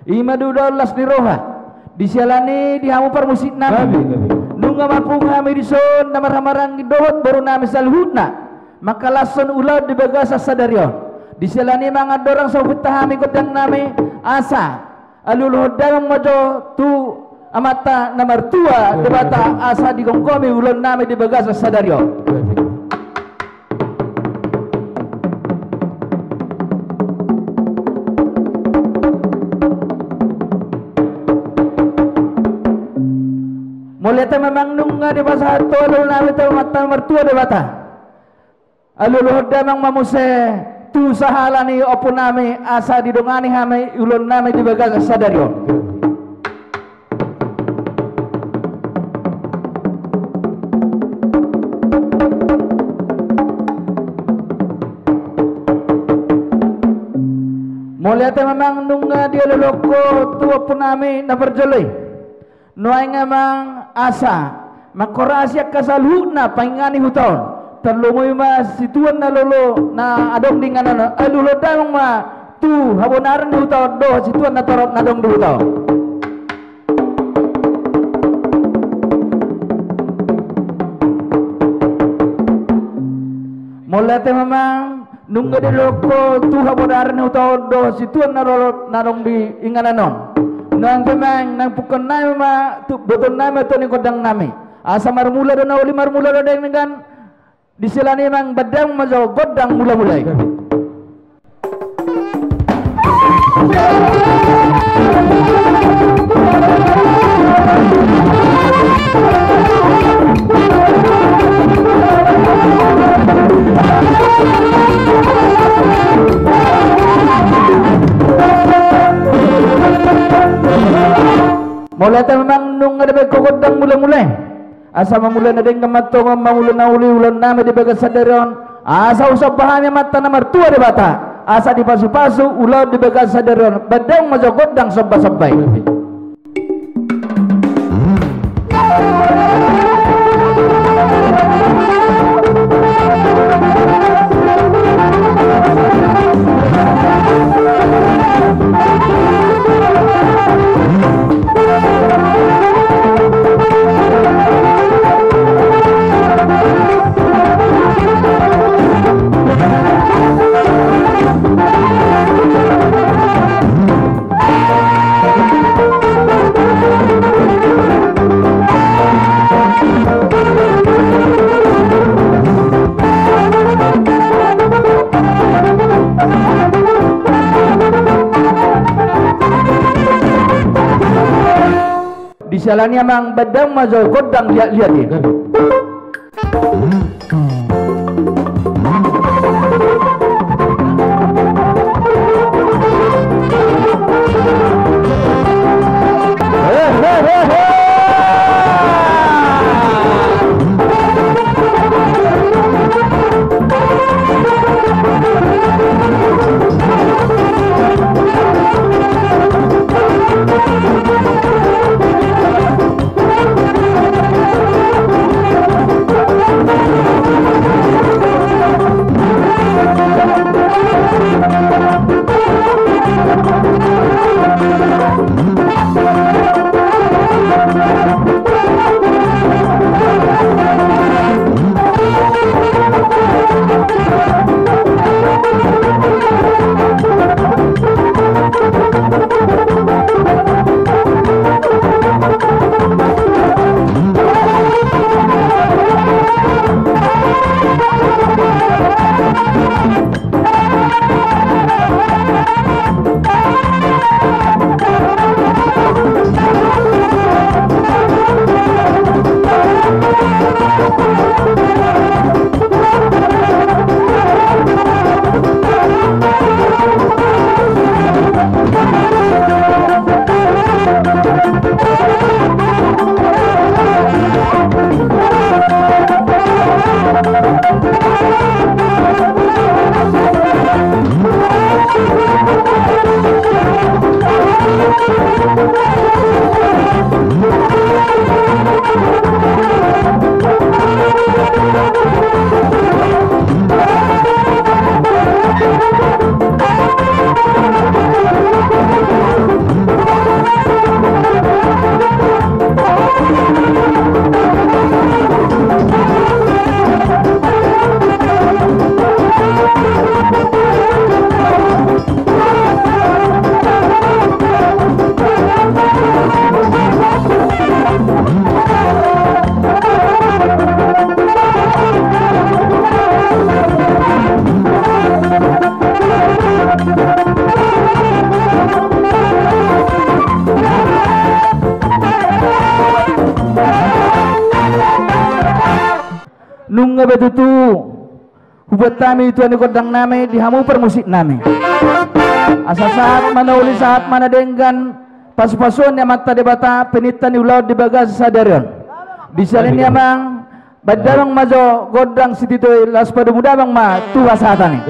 Imadudalas ni roha disialani dihamu permusik nami nunga mapung hami dison namar-hamarang dohot baru nami salhutna maka lason ulah di bagasa sadarion disialani mga dorang sa hami kodang nami asa aluluhodang mojo tu amata namar tua debata asa di kongkomi ulon nami di bagasa sadarion. Mulai memang nunga di bahasa tolol nabi tahu mata mertua di bata. Aluluh damang mamuse tu sahalani opun nami asa didongani hami ulun nami di bagas sadario. Mulai memang nunga di aluloko tu opun nami na berjoloi. Nuay nga mang asa makorasya kasalhuna paingani hutaon terlumoy ma situan na lolo na adong di nga na alulo damang ma tu habonaran di hutaon do situan na torok na adong di hutaon mulate mamang nungga di loko tu habonaran di hutaon do situan na lolo na adong di ingananon nang kemang nang pukon nami ma tu beton nami tu ni kodang nami asa marmula dan uli marmula dan dengan disilani mang badang majo godang mula-mulai mulai memang nung ada bekodang mula-mulai asa mamula na din kamatong mamula na uli ulan nami di bagas sadarion asa usap bahannya mata na mertua di bata asa di pasu-pasu ulau di bagas sadarion badang majogodang sabba-sabbay disalani amang badang majo godang lihat-lihat ni nunga betutu hubat kami itu anu kodang nami dihamu permusik nami asa saat mana uli saat mana denggan pas-pasun yang mata debata penitan di ulau di bagas sadarion di salin yamang badarong majo godang sitito las pada muda bang ma tuwa saatani